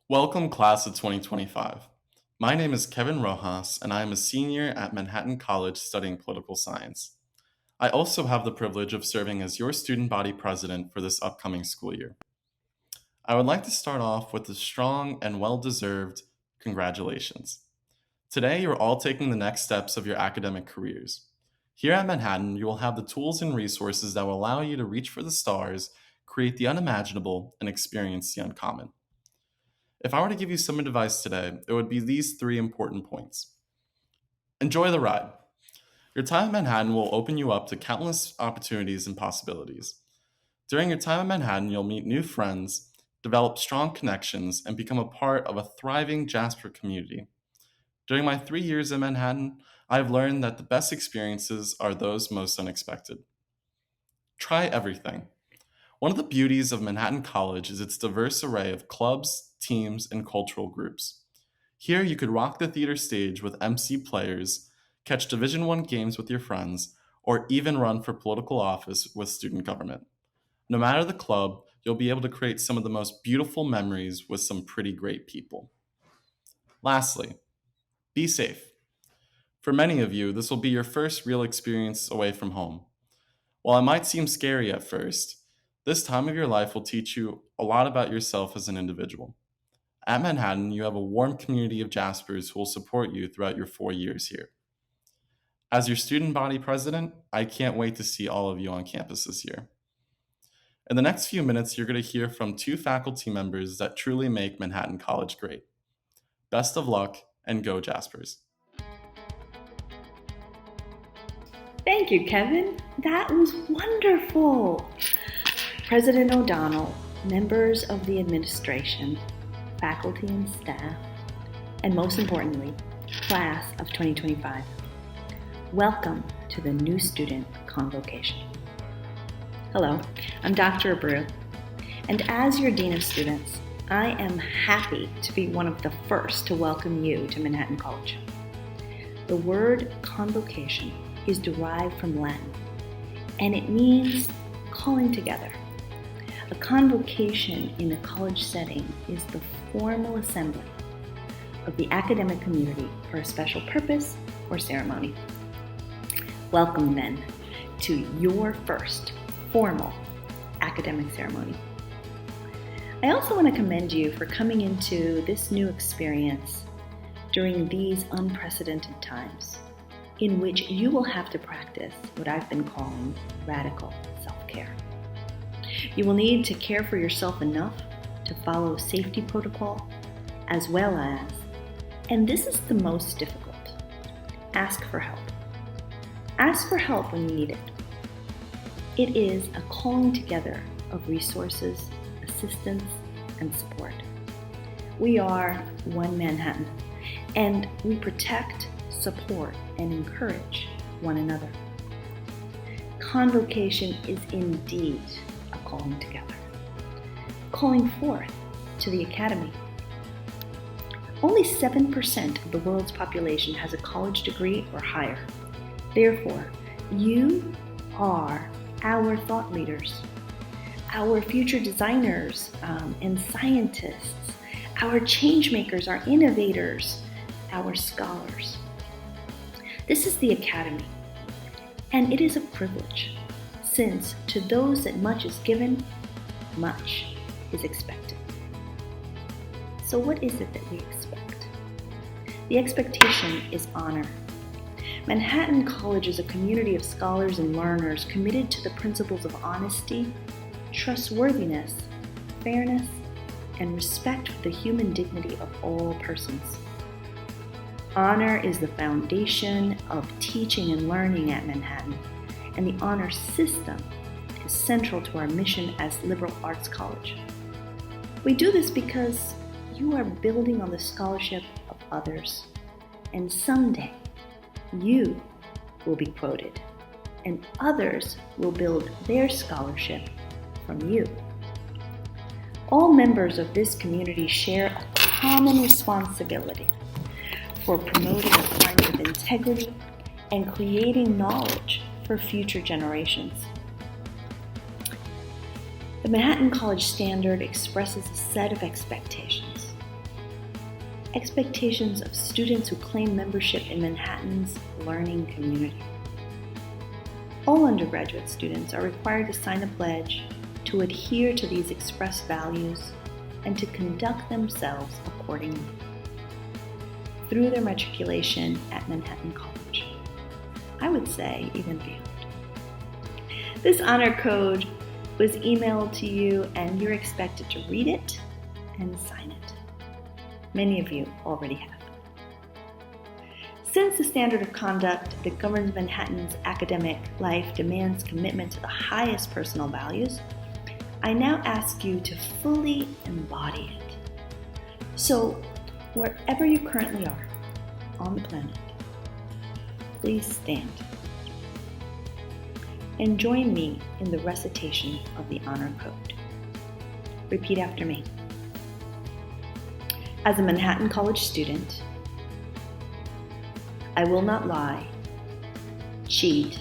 Welcome, class of 2025. My name is Kevin Rojas, and I am a senior at Manhattan College studying political science. I also have the privilege of serving as your student body president for this upcoming school year. I would like to start off with a strong and well-deserved congratulations. Today, you're all taking the next steps of your academic careers. Here at Manhattan, you will have the tools and resources that will allow you to reach for the stars, create the unimaginable, and experience the uncommon. If I were to give you some advice today, it would be these three important points. Enjoy the ride. Your time in Manhattan will open you up to countless opportunities and possibilities. During your time in Manhattan, you'll meet new friends, develop strong connections, and become a part of a thriving Jasper community. During my 3 years in Manhattan, I have learned that the best experiences are those most unexpected. Try everything. One of the beauties of Manhattan College is its diverse array of clubs, teams, and cultural groups. Here you could rock the theater stage with MC players, catch Division I games with your friends, or even run for political office with student government. No matter the club, you'll be able to create some of the most beautiful memories with some pretty great people. Lastly, be safe. For many of you, this will be your first real experience away from home. While it might seem scary at first, this time of your life will teach you a lot about yourself as an individual. At Manhattan, you have a warm community of Jaspers who will support you throughout your 4 years here. As your student body president, I can't wait to see all of you on campus this year. In the next few minutes, you're going to hear from two faculty members that truly make Manhattan College great. Best of luck, and go Jaspers. Thank you, Kevin. That was wonderful. President O'Donnell, members of the administration, faculty and staff, and most importantly, class of 2025. Welcome to the new student convocation. Hello, I'm Dr. Abreu, and as your Dean of Students, I am happy to be one of the first to welcome you to Manhattan College. The word convocation is derived from Latin, and it means calling together. A convocation in a college setting is the formal assembly of the academic community for a special purpose or ceremony. Welcome then to your first formal academic ceremony. I also want to commend you for coming into this new experience during these unprecedented times, in which you will have to practice what I've been calling radical self-care. You will need to care for yourself enough to follow safety protocol, as well as, and this is the most difficult, ask for help. Ask for help when you need it. It is a calling together of resources, assistance, and support. We are one Manhattan, and we protect, support, and encourage one another. Convocation is indeed a calling together, calling forth to the academy. Only 7% of the world's population has a college degree or higher. Therefore, you are our thought leaders, our future designers and scientists, our change makers, our innovators, our scholars. This is the academy, and it is a privilege, since to those that much is given, much is expected. So what is it that we expect? The expectation is honor. Manhattan College is a community of scholars and learners committed to the principles of honesty, trustworthiness, fairness, and respect for the human dignity of all persons. Honor is the foundation of teaching and learning at Manhattan, and the honor system is central to our mission as liberal arts college. We do this because you are building on the scholarship of others, and someday you will be quoted, and others will build their scholarship from you. All members of this community share a common responsibility for promoting a climate of integrity and creating knowledge for future generations. The Manhattan College Standard expresses a set of expectations expectations of students who claim membership in Manhattan's learning community. All undergraduate students are required to sign a pledge to adhere to these expressed values and to conduct themselves accordingly through their matriculation at Manhattan College. I would say even beyond. This honor code was emailed to you and you're expected to read it and sign it. Many of you already have. Since the standard of conduct that governs Manhattan's academic life demands commitment to the highest personal values, I now ask you to fully embody it. So, wherever you currently are on the planet, please stand and join me in the recitation of the honor code. Repeat after me. As a Manhattan College student, I will not lie, cheat,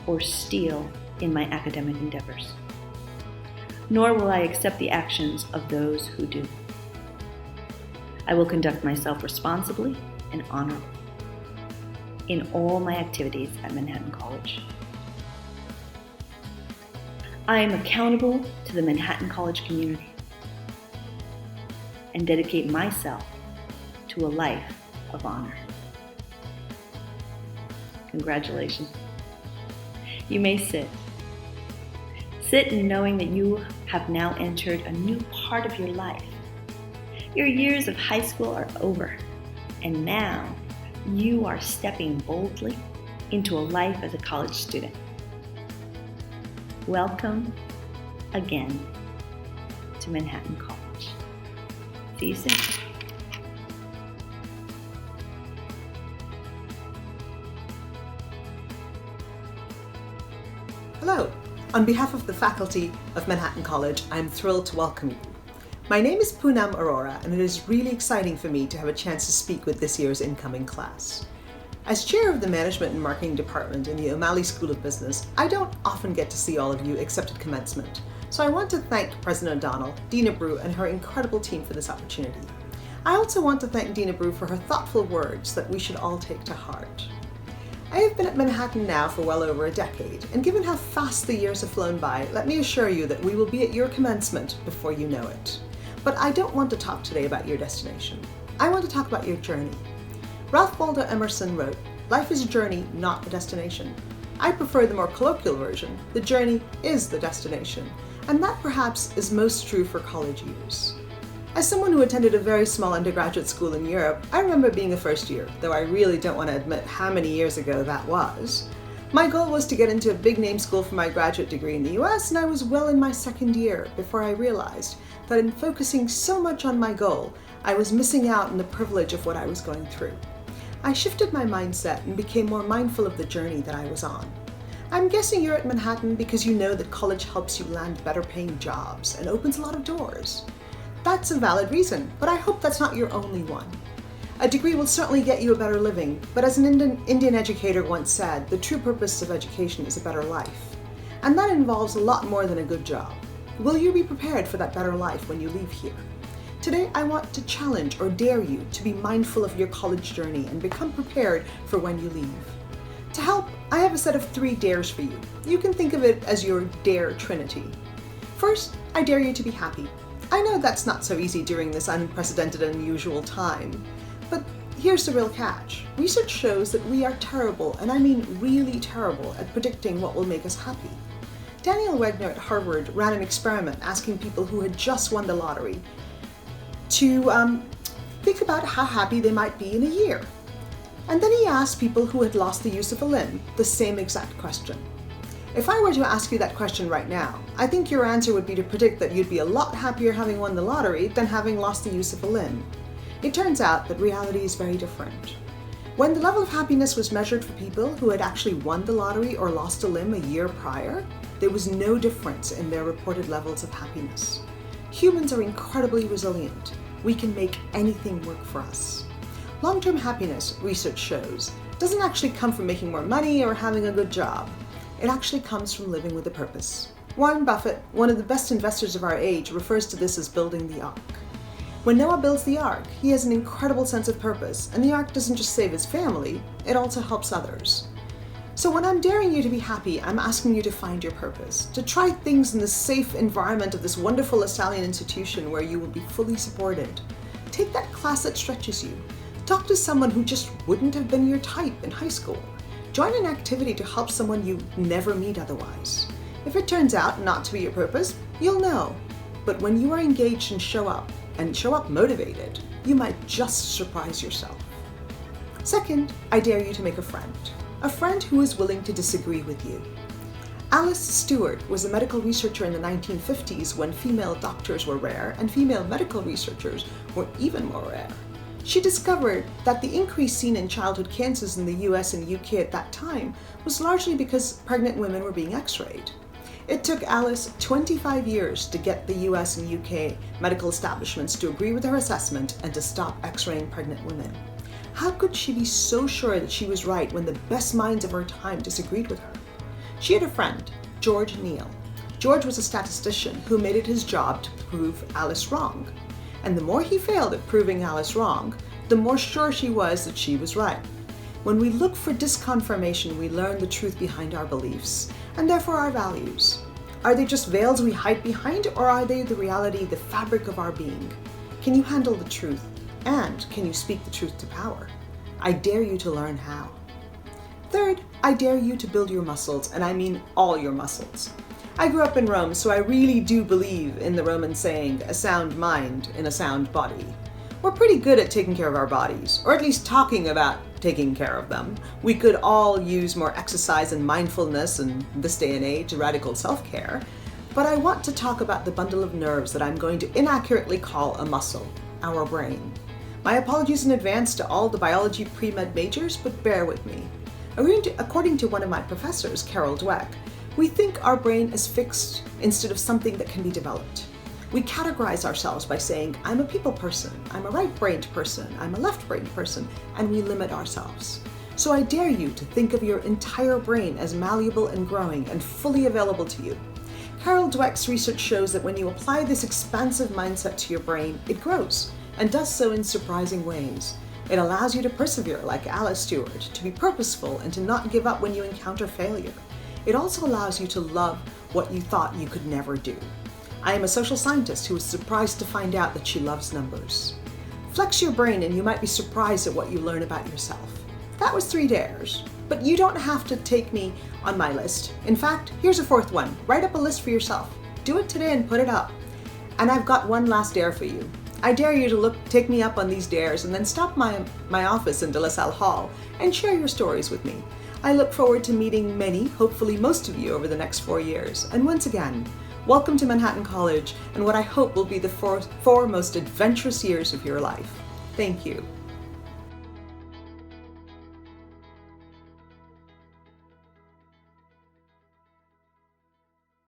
or steal in my academic endeavors, nor will I accept the actions of those who do. I will conduct myself responsibly and honorably in all my activities at Manhattan College. I am accountable to the Manhattan College community and dedicate myself to a life of honor. Congratulations. You may sit. Sit in knowing that you have now entered a new part of your life. Your years of high school are over, and now you are stepping boldly into a life as a college student. Welcome again to Manhattan College. See you soon. Hello. On behalf of the faculty of Manhattan College, I'm thrilled to welcome you. My name is Poonam Arora, and it is really exciting for me to have a chance to speak with this year's incoming class. As chair of the Management and Marketing Department in the O'Malley School of Business, I don't often get to see all of you except at commencement. So I want to thank President O'Donnell, Dina Brew, and her incredible team for this opportunity. I also want to thank Dina Brew for her thoughtful words that we should all take to heart. I have been at Manhattan now for well over a decade, and given how fast the years have flown by, let me assure you that we will be at your commencement before you know it. But I don't want to talk today about your destination. I want to talk about your journey. Ralph Waldo Emerson wrote, "Life is a journey, not a destination." I prefer the more colloquial version, "The journey is the destination," and that perhaps is most true for college years. As someone who attended a very small undergraduate school in Europe, I remember being a first year, though I really don't want to admit how many years ago that was. My goal was to get into a big name school for my graduate degree in the US, and I was well in my second year before I realized that in focusing so much on my goal, I was missing out on the privilege of what I was going through. I shifted my mindset and became more mindful of the journey that I was on. I'm guessing you're at Manhattan because you know that college helps you land better paying jobs and opens a lot of doors. That's a valid reason, but I hope that's not your only one. A degree will certainly get you a better living, but as an Indian educator once said, the true purpose of education is a better life. And that involves a lot more than a good job. Will you be prepared for that better life when you leave here? Today, I want to challenge or dare you to be mindful of your college journey and become prepared for when you leave. To help, I have a set of 3 dares for you. You can think of it as your dare trinity. First, I dare you to be happy. I know that's not so easy during this unprecedented and unusual time, but here's the real catch. Research shows that we are terrible, and I mean really terrible, at predicting what will make us happy. Daniel Wegner at Harvard ran an experiment asking people who had just won the lottery to think about how happy they might be in a year. And then he asked people who had lost the use of a limb the same exact question. If I were to ask you that question right now, I think your answer would be to predict that you'd be a lot happier having won the lottery than having lost the use of a limb. It turns out that reality is very different. When the level of happiness was measured for people who had actually won the lottery or lost a limb a year prior, there was no difference in their reported levels of happiness. Humans are incredibly resilient. We can make anything work for us. Long-term happiness, research shows, doesn't actually come from making more money or having a good job. It actually comes from living with a purpose. Warren Buffett, one of the best investors of our age, refers to this as building the ark. When Noah builds the ark, he has an incredible sense of purpose, and the ark doesn't just save his family, it also helps others. So when I'm daring you to be happy, I'm asking you to find your purpose, to try things in the safe environment of this wonderful Italian institution where you will be fully supported. Take that class that stretches you. Talk to someone who just wouldn't have been your type in high school. Join an activity to help someone you never meet otherwise. If it turns out not to be your purpose, you'll know. But when you are engaged and show up motivated, you might just surprise yourself. Second, I dare you to make a friend who is willing to disagree with you. Alice Stewart was a medical researcher in the 1950s when female doctors were rare and female medical researchers were even more rare. She discovered that the increase seen in childhood cancers in the US and UK at that time was largely because pregnant women were being x-rayed. It took Alice 25 years to get the US and UK medical establishments to agree with her assessment and to stop x-raying pregnant women. How could she be so sure that she was right when the best minds of her time disagreed with her? She had a friend, George Neal. George was a statistician who made it his job to prove Alice wrong. And the more he failed at proving Alice wrong, the more sure she was that she was right. When we look for disconfirmation, we learn the truth behind our beliefs, and therefore our values. Are they just veils we hide behind, or are they the reality, the fabric of our being? Can you handle the truth? And can you speak the truth to power? I dare you to learn how. Third, I dare you to build your muscles, and I mean all your muscles. I grew up in Rome, so I really do believe in the Roman saying, a sound mind in a sound body. We're pretty good at taking care of our bodies, or at least talking about taking care of them. We could all use more exercise and mindfulness in this day and age, radical self-care. But I want to talk about the bundle of nerves that I'm going to inaccurately call a muscle, our brain. My apologies in advance to all the biology pre-med majors, but bear with me. According to one of my professors, Carol Dweck, we think our brain is fixed instead of something that can be developed. We categorize ourselves by saying, I'm a people person, I'm a right-brained person, I'm a left-brained person, and we limit ourselves. So I dare you to think of your entire brain as malleable and growing and fully available to you. Carol Dweck's research shows that when you apply this expansive mindset to your brain, it grows, and does so in surprising ways. It allows you to persevere like Alice Stewart, to be purposeful, and to not give up when you encounter failure. It also allows you to love what you thought you could never do. I am a social scientist who was surprised to find out that she loves numbers. Flex your brain and you might be surprised at what you learn about yourself. That was 3 dares, but you don't have to take me on my list. In fact, here's a 4th one. Write up a list for yourself. Do it today and put it up. And I've got one last dare for you. I dare you to take me up on these dares and then stop my office in De La Salle Hall and share your stories with me. I look forward to meeting many, hopefully most of you, over the next 4 years. And once again, welcome to Manhattan College and what I hope will be the 4 most adventurous years of your life. Thank you.